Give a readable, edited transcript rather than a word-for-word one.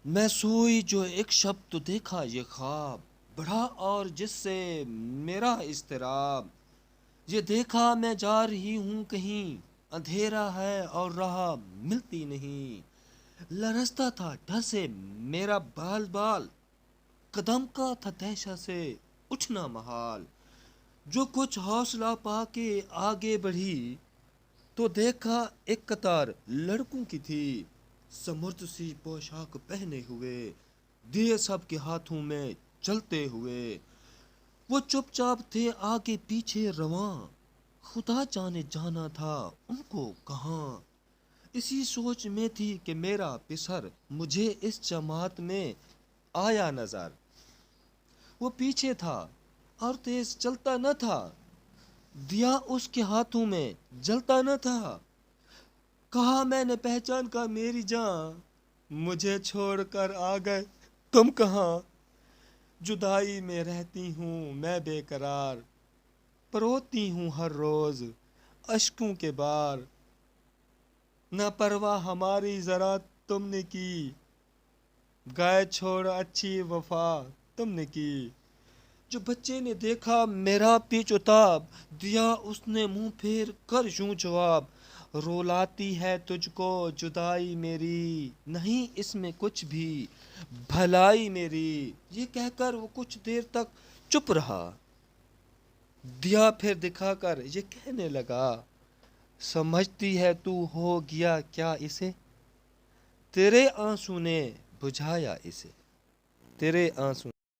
میں سوئی جو ایک شب تو دیکھا یہ خواب بڑھا اور جس سے میرا اضطراب، یہ دیکھا میں جا رہی ہوں کہیں، اندھیرا ہے اور راہ ملتی نہیں، لرزتا تھا ڈر سے میرا بال بال، قدم کا تھا دہشت سے اٹھنا محال، جو کچھ حوصلہ پا کے آگے بڑھی تو دیکھا ایک قطار لڑکوں کی تھی، سمرد سی پوشاک پہنے ہوئے، دیے سب کے ہاتھوں میں چلتے ہوئے، وہ چپ چاپ تھے آگے پیچھے رواں، خدا جانے جانا تھا ان کو کہاں، اسی سوچ میں تھی کہ میرا پسر مجھے اس جماعت میں آیا نظر، وہ پیچھے تھا اور تیز چلتا نہ تھا، دیا اس کے ہاتھوں میں جلتا نہ تھا، کہا میں نے پہچان کا میری جان، مجھے چھوڑ کر آ گئے تم کہاں، جدائی میں رہتی ہوں میں بے قرار، پروتی ہوں ہر روز اشکوں کے بار، نہ پرواہ ہماری ذرا تم نے کی، گائے چھوڑ اچھی وفا تم نے کی، جو بچے نے دیکھا میرا پیچ اتاب، دیا اس نے منہ پھیر کر یوں جواب، رولاتی ہے تجھ کو جدائی میری، نہیں اس میں کچھ بھی بھلائی میری، یہ کہہ کر وہ کچھ دیر تک چپ رہا، دیا پھر دکھا کر یہ کہنے لگا، سمجھتی ہے تو ہو گیا کیا اسے، تیرے آنسو نے بجھایا اسے، تیرے آنسو